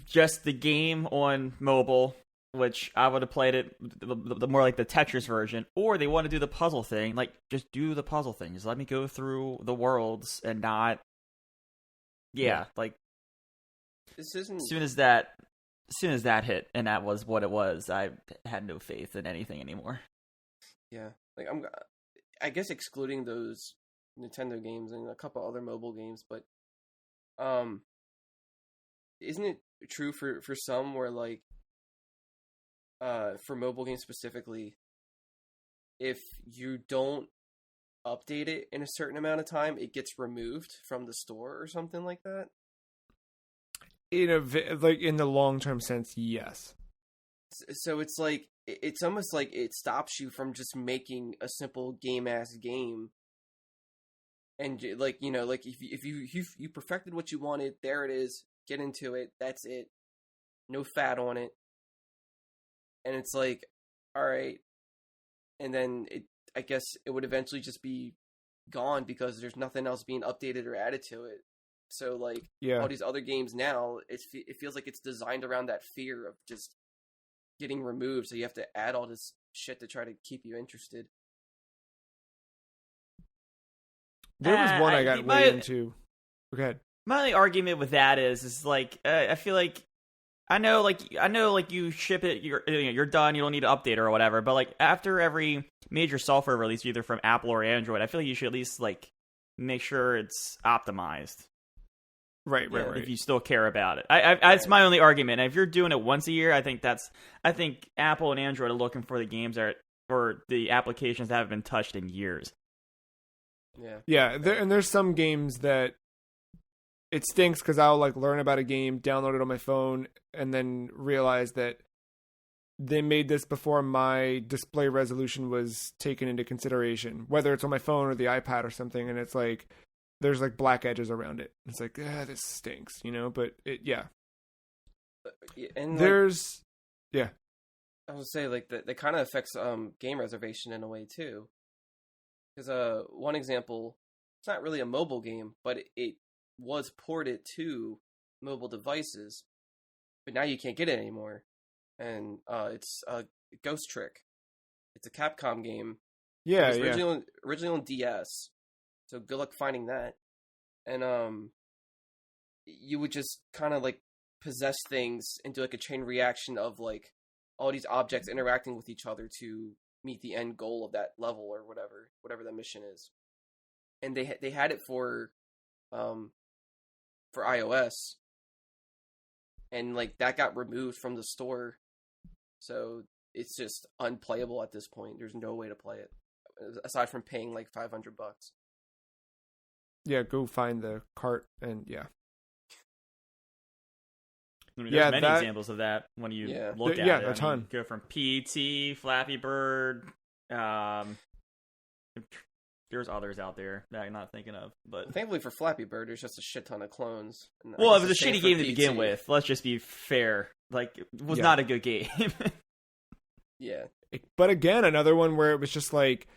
just the game on mobile, which I would have played it the more like the Tetris version, or they want to do the puzzle thing. Like, just do the puzzle thing. Just let me go through the worlds and not. Yeah, like. This isn't. As soon as that hit, and that was what it was, I had no faith in anything anymore. Yeah, like I guess excluding those Nintendo games and a couple other mobile games, but isn't it true for some where like for mobile games specifically, if you don't update it in a certain amount of time, it gets removed from the store or something like that? In the long-term sense, yes. So it's like, it's almost like it stops you from just making a simple game-ass game. And like, you know, like if you perfected what you wanted, there it is, get into it, that's it. No fat on it. And it's like, all right. And then I guess it would eventually just be gone because there's nothing else being updated or added to it. So like, all these other games now, it feels like it's designed around that fear of just getting removed. So you have to add all this shit to try to keep you interested. There was one I got way into. Go ahead. My only argument with that is like, I feel like I know like you ship it, you're done, you don't need to update it or whatever. But like after every major software release, either from Apple or Android, I feel like you should at least like make sure it's optimized. Right. If you still care about it, that's my only argument. And if you're doing it once a year, I think Apple and Android are looking for the games or the applications that haven't been touched in years. Yeah. There's some games that it stinks because I'll like learn about a game, download it on my phone, and then realize that they made this before my display resolution was taken into consideration, whether it's on my phone or the iPad or something, and it's like there's like black edges around it. It's like, this stinks, you know, but And there's, I would say like that kind of affects game reservation in a way too. Because one example, it's not really a mobile game, but it was ported to mobile devices, but now you can't get it anymore. And it's Ghost Trick. It's a Capcom game. Yeah, it was originally on DS. So good luck finding that. And you would just kind of like possess things into like a chain reaction of like all these objects interacting with each other to meet the end goal of that level or whatever the mission is. And they had it for iOS. and like that got removed from the store, so it's just unplayable at this point. There's no way to play it aside from paying like $500. Yeah, go find the cart and yeah. I mean, there's many examples of that when you look at it. A ton. Go from PT, Flappy Bird. There's others out there that I'm not thinking of, but thankfully for Flappy Bird, there's just a shit ton of clones. Well, it was a shitty game to begin with. Let's just be fair. Like, it was not a good game. Yeah. But again, another one where it was just like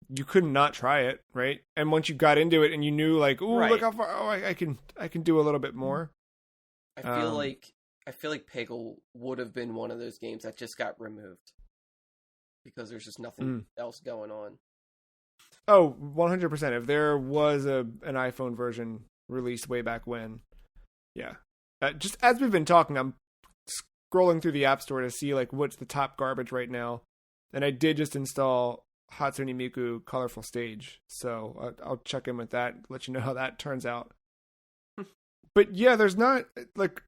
you could not try it, right? And once you got into it and you knew, like, ooh, look how far! Oh, I can do a little bit more. I feel like Peggle would have been one of those games that just got removed because there's just nothing else going on. Oh, 100%. If there was an iPhone version released way back when, yeah. Just as we've been talking, I'm scrolling through the App Store to see like what's the top garbage right now, and I did just install Hatsune Miku Colorful Stage, so I'll check in with that, let you know how that turns out. But yeah, there's not like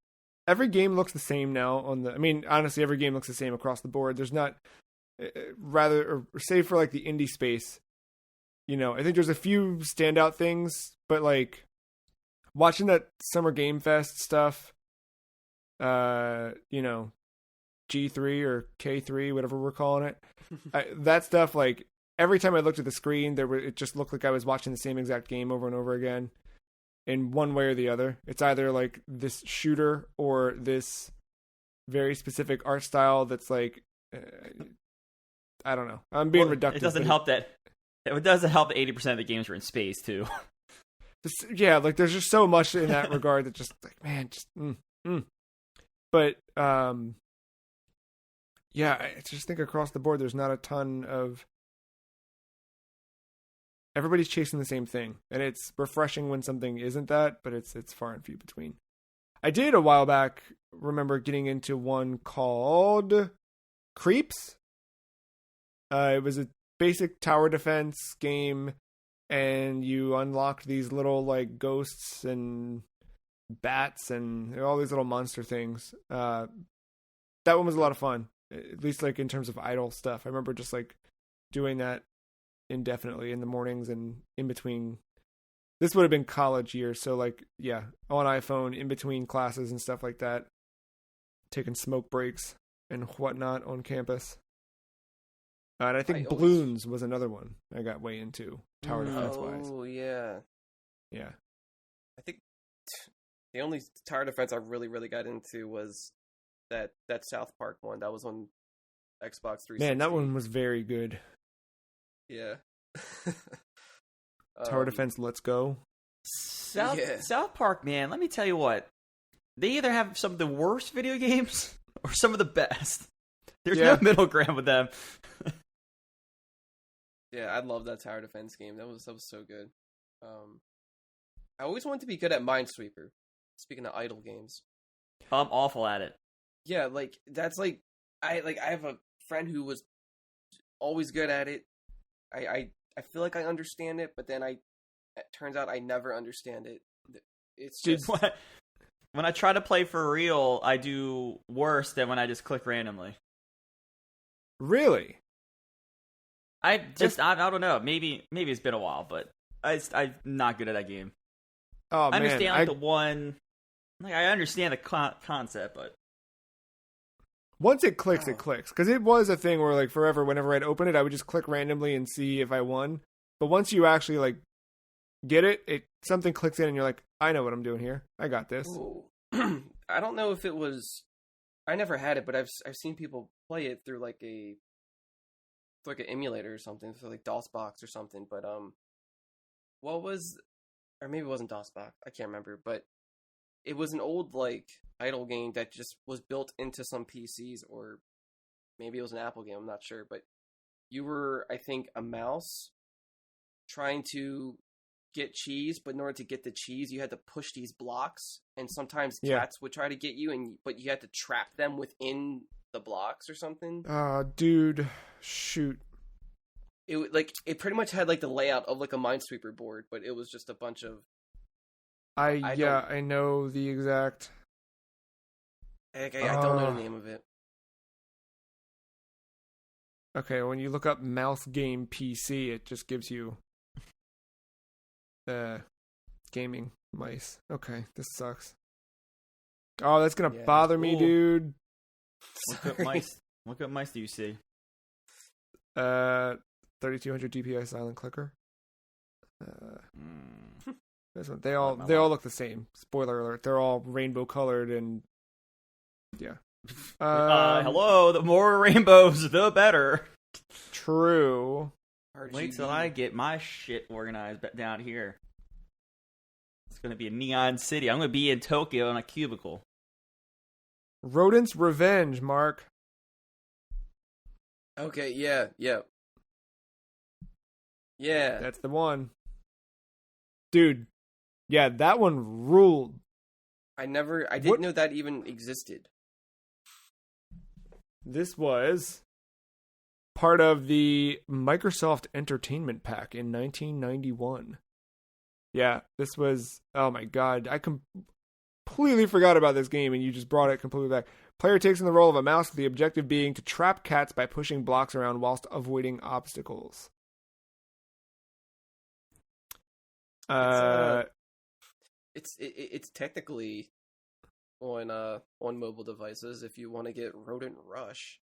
every game looks the same now I mean, honestly, every game looks the same across the board. There's not or save for like the indie space. You know, I think there's a few standout things, but like watching that Summer Game Fest stuff, you know, G3 or K3, whatever we're calling it, that stuff, like every time I looked at the screen, it just looked like I was watching the same exact game over and over again in one way or the other. It's either like this shooter or this very specific art style that's like, I don't know. I'm being reductive. It doesn't help that. It doesn't help that 80% of the games are in space, too. Yeah, like, there's just so much in that regard that just, like, man, just, But, yeah, I just think across the board, there's not a ton of... Everybody's chasing the same thing, and it's refreshing when something isn't that, but it's far and few between. I did, a while back, remember getting into one called Creeps. It was a basic tower defense game, and you unlocked these little like ghosts and bats and all these little monster things. That one was a lot of fun, at least like in terms of idle stuff. I remember just like doing that indefinitely in the mornings and in between. This would have been college years, so like yeah, on iPhone in between classes and stuff like that, taking smoke breaks and whatnot on campus. And I think Balloons was another one I got way into, tower defense wise. Oh, yeah. Yeah. I think the only tower defense I really, really got into was that South Park one. That was on Xbox 360. Man, that one was very good. Yeah. Tower defense, let's go. South Park, man, let me tell you what. They either have some of the worst video games or some of the best. There's no middle ground with them. Yeah, I love that tower defense game. That was so good. I always wanted to be good at Minesweeper. Speaking of idle games, I'm awful at it. Yeah, like that's like I have a friend who was always good at it. I feel like I understand it, but then it turns out I never understand it. It's just when I try to play for real, I do worse than when I just click randomly. Really? I don't know. Maybe it's been a while, but I'm not good at that game. Oh man, I understand the one. Like I understand the concept, but once it clicks, it clicks. Because it was a thing where like forever, whenever I'd open it, I would just click randomly and see if I won. But once you actually like get it something clicks in, and you're like, I know what I'm doing here. I got this. I don't know if it was. I never had it, but I've seen people play it through like an emulator or something, so like DOSBox or something. But what was, or maybe it wasn't DOSBox. I can't remember, but it was an old like idle game that just was built into some PCs, or maybe it was an Apple game. I'm not sure, but you were, I think, a mouse trying to get cheese, but in order to get the cheese, you had to push these blocks, and sometimes cats would try to get you, but you had to trap them within the blocks or something. Dude, shoot. It pretty much had like the layout of like a Minesweeper board, but it was just a bunch of. I know the exact. I don't know the name of it. Okay, when you look up mouse game PC, it just gives you gaming mice. Okay, this sucks. Oh, that's gonna bother me, dude. What up mice? What up mice do you see? 3200 DPI silent clicker. This one, they all look the same. Spoiler alert: they're all rainbow colored and yeah. Hello. The more rainbows, the better. True. Wait till I get my shit organized down here. It's gonna be a neon city. I'm gonna be in Tokyo in a cubicle. Rodent's Revenge, Mark. Okay, yeah. That's the one. Dude, yeah, that one ruled. I didn't know that even existed. This was part of the Microsoft Entertainment Pack in 1991. Yeah, this was, oh my god, I completely forgot about this game and you just brought it completely back. Player takes on the role of a mouse with the objective being to trap cats by pushing blocks around whilst avoiding obstacles. It's technically on mobile devices if you want to get Rodent Rush.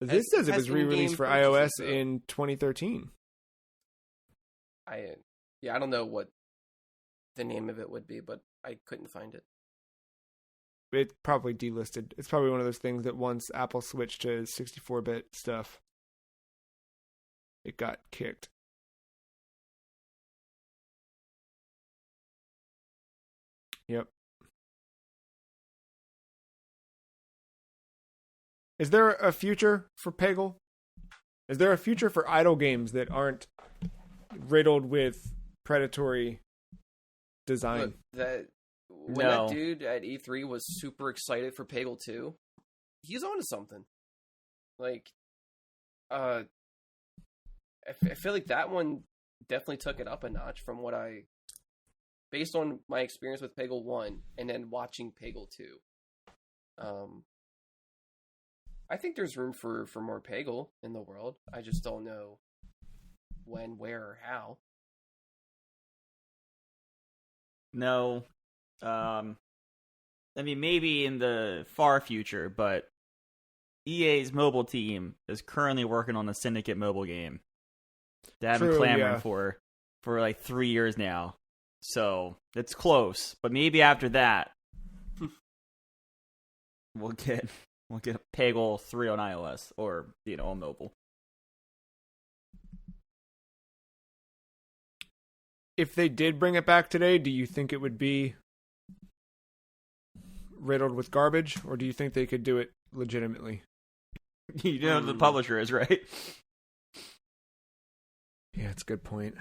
This says it was re-released for iOS in 2013. I don't know what the name of it would be, but I couldn't find it. It probably delisted. It's probably one of those things that once Apple switched to 64-bit stuff, it got kicked. Yep. Is there a future for Peggle? Is there a future for idle games that aren't riddled with predatory design? Look, that dude at E3 was super excited for Peggle 2, he's onto something. Like, I feel like that one definitely took it up a notch from what based on my experience with Peggle 1 and then watching Peggle 2. I think there's room for more Peggle in the world. I just don't know when, where, or how. No. I mean, maybe in the far future, but EA's mobile team is currently working on the Syndicate mobile game that I've been clamoring for like 3 years now. So it's close, but maybe after that, we'll get Peggle 3 on iOS or on mobile. If they did bring it back today, do you think it would be riddled with garbage, or do you think they could do it legitimately? You know who the publisher is, right? Yeah, it's a good point.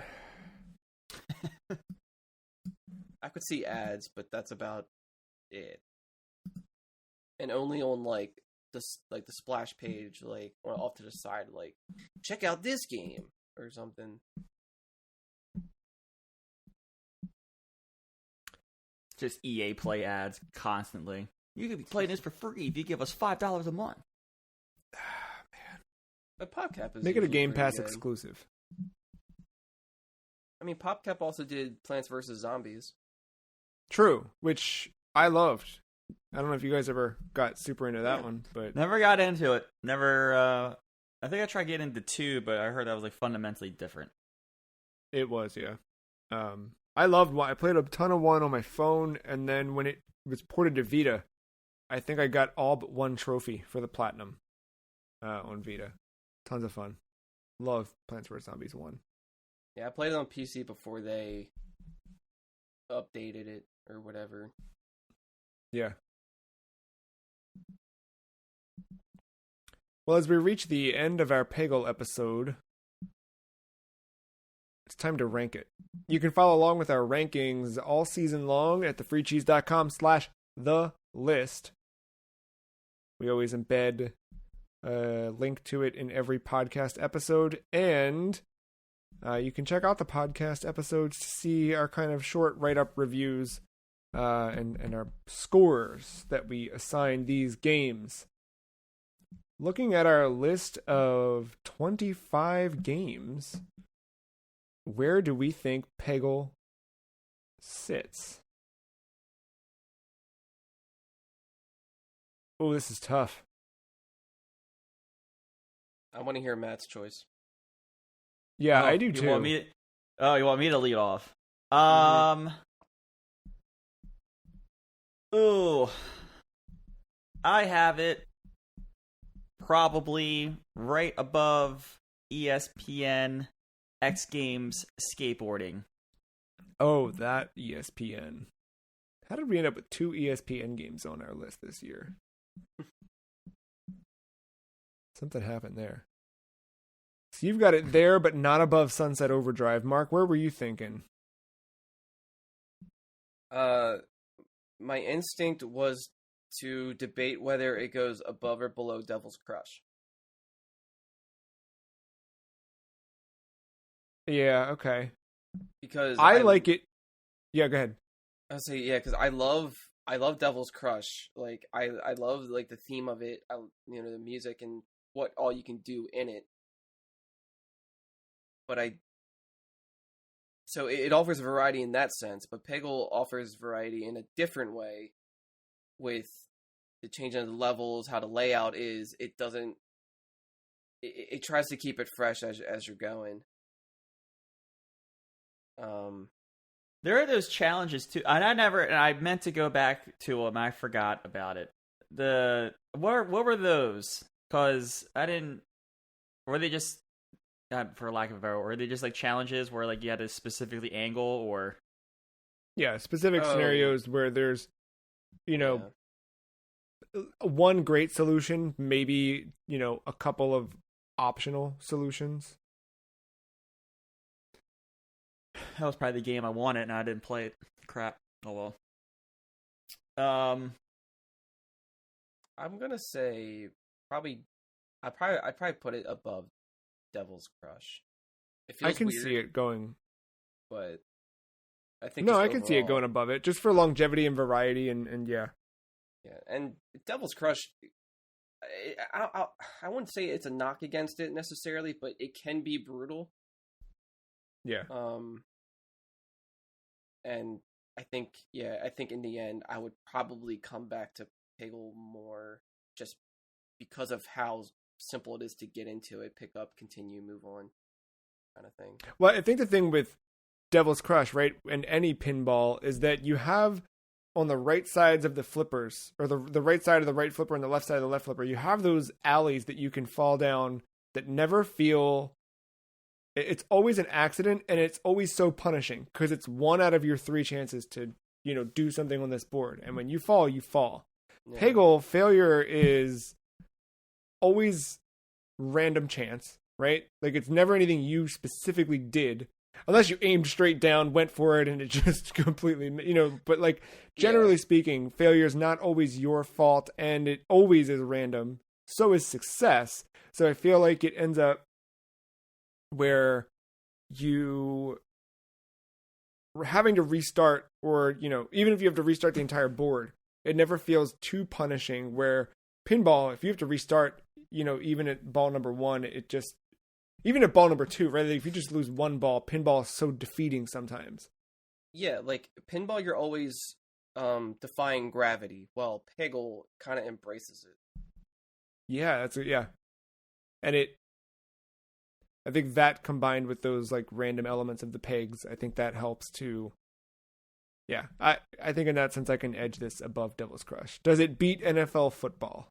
I could see ads, but that's about it. And only on like the splash page, like off to the side, like check out this game or something. Just EA Play ads constantly. You could be playing this for free if you give us $5 a month. Man, but PopCap is make it a Game Pass good. exclusive. I mean, PopCap also did Plants vs. Zombies. True, which I loved. I don't know if you guys ever got super into that one, but never got into it. Never. I think I tried getting into 2, but I heard that was like fundamentally different. It was, yeah. I loved 1. I played a ton of 1 on my phone, and then when it was ported to Vita, I think I got all but 1 trophy for the platinum on Vita. Tons of fun. Love Plants vs. Zombies 1. Yeah, I played it on PC before they updated it or whatever. Yeah. Well, as we reach the end of our Peggle episode, it's time to rank it. You can follow along with our rankings all season long at thefreecheese.com/thelist. We always embed a link to it in every podcast episode, and you can check out the podcast episodes to see our kind of short write-up reviews and our scores that we assign these games. Looking at our list of 25 games, where do we think Peggle sits? Oh, this is tough. I want to hear Matt's choice. Yeah, Oh, I do you too. Want me you want me to lead off? Ooh. I have it probably right above ESPN X Games skateboarding. Oh, that ESPN. How did we end up with 2 ESPN games on our list this year? Something happened there. So you've got it there, but not above Sunset Overdrive. Mark, where were you thinking? My instinct was to debate whether it goes above or below Devil's Crush. Yeah, okay. Because I like it. Yeah, go ahead. I say yeah, because I love Devil's Crush. Like I love like the theme of it. The music and what all you can do in it. But so it offers variety in that sense. But Peggle offers variety in a different way, with the changing of the levels, how the layout is. It doesn't. It tries to keep it fresh as you're going. There are those challenges too, and I meant to go back to them. I forgot about it. What were those? Because I didn't. Were they just, for lack of a better word, were they just like challenges where like you had to specifically angle or? Yeah, specific scenarios where there's, one great solution, maybe, a couple of optional solutions. That was probably the game I wanted, and I didn't play it. Crap. Oh well. I'm gonna say probably. I'd probably put it above Devil's Crush. It feels I can weird, see it going, but I think no, just I can see it overall- going above it just for longevity and variety, and yeah. Yeah, and Devil's Crush. I wouldn't say it's a knock against it necessarily, but it can be brutal. Yeah. And I think in the end, I would probably come back to Peggle more just because of how simple it is to get into it, pick up, continue, move on, kind of thing. Well, I think the thing with Devil's Crush, right, and any pinball is that you have on the right sides of the flippers, or the right side of the right flipper and the left side of the left flipper, you have those alleys that you can fall down that never feel. It's always an accident, and it's always so punishing because it's 1 out of your 3 chances to, do something on this board. And when you fall, you fall. Yeah. Peggle, failure is always random chance, right? Like, it's never anything you specifically did, unless you aimed straight down, went for it, and it just completely, but like, generally speaking, failure is not always your fault, and it always is random. So is success. So I feel like it ends up where you are having to restart, or, even if you have to restart the entire board, it never feels too punishing, where pinball, if you have to restart, even at ball number 1, even at ball number 2, right? If you just lose 1 ball, pinball is so defeating sometimes. Yeah, like pinball, you're always defying gravity. Well, Peggle kind of embraces it. Yeah, and I think that combined with those like random elements of the pegs, I think that helps to. Yeah, I think in that sense I can edge this above Devil's Crush. Does it beat NFL football?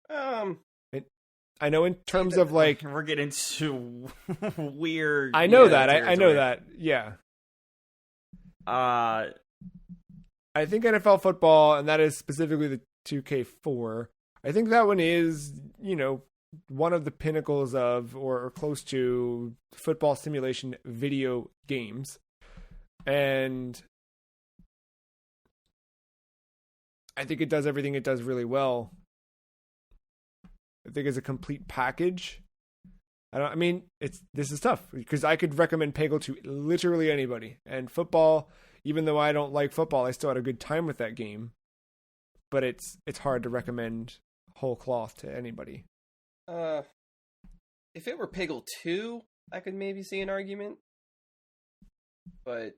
I know in terms of like we're getting into weird. I know that. territory. I know that. Yeah. I think NFL football, and that is specifically the 2K4. I think that one is, one of the pinnacles of, or close to, football simulation video games. And I think it does everything it does really well. I think it's a complete package. This is tough because I could recommend Peggle to literally anybody. And football, even though I don't like football, I still had a good time with that game. But it's hard to recommend whole cloth to anybody. If it were Peggle 2, I could maybe see an argument. But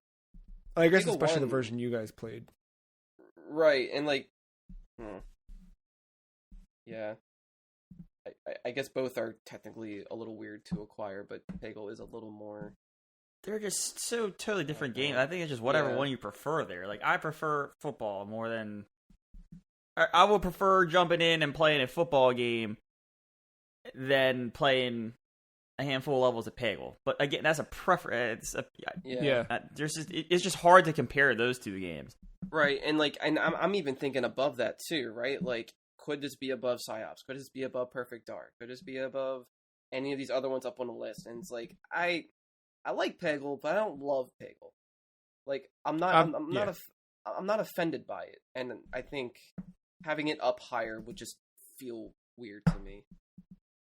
I guess Peggle especially 1, the version you guys played. right, and like, yeah. I guess both are technically a little weird to acquire, but Peggle is a little more. They're just so totally different games. I think it's just whatever one you prefer there. Like, I prefer football more than... I would prefer jumping in and playing a football game than playing a handful of levels of Peggle. But again, that's a preference. It's just hard to compare those two games. Right, and like, and I'm even thinking above that too, right? Like, could this be above Psyops? Could this be above Perfect Dark? Could this be above any of these other ones up on the list? And it's like, I like Peggle, but I don't love Peggle. Like, I'm not offended by it, and I think having it up higher would just feel weird to me.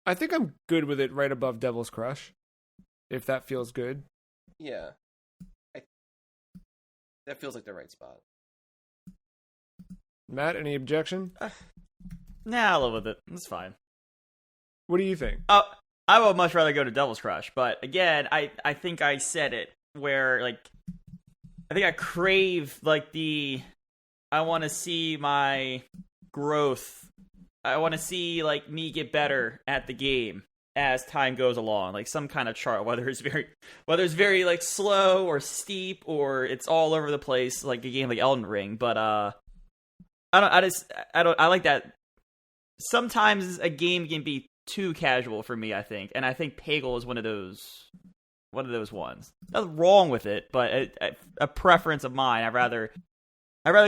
I think I'm good with it right above Devil's Crush, if that feels good. Yeah, that feels like the right spot. Matt, any objection? Nah, I'll live with it. It's fine. What do you think? I would much rather go to Devil's Crush, but again, I think I said it where, like, I think I crave, like, I want to see my growth. I want to see, like, me get better at the game as time goes along, like some kind of chart, whether it's very like slow or steep or it's all over the place, like a game like Elden Ring. But I like that. Sometimes a game can be too casual for me, I think, and I think Peggle is one of those ones. Nothing wrong with it, but a preference of mine. I'd rather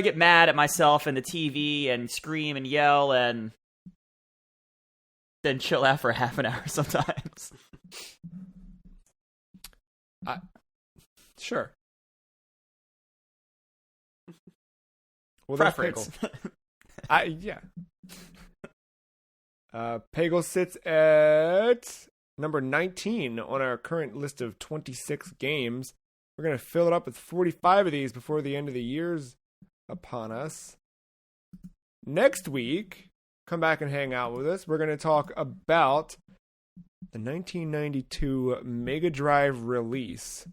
get mad at myself and the TV and scream and yell and then chill out for half an hour sometimes. Sure. Well, preference. Yeah. Peggle sits at number 19 on our current list of 26 games. We're going to fill it up with 45 of these before the end of the year's upon us. Next week, come back and hang out with us. We're going to talk about the 1992 Mega Drive release,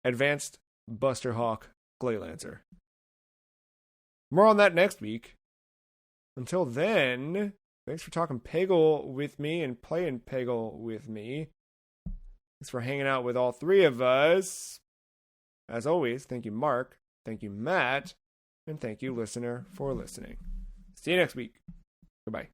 Advanced Buster Hawk Glaylancer. More on that next week. Until then, thanks for talking Peggle with me and playing Peggle with me. Thanks for hanging out with all three of us. As always, thank you, Mark. Thank you, Matt. And thank you, listener, for listening. See you next week. Goodbye.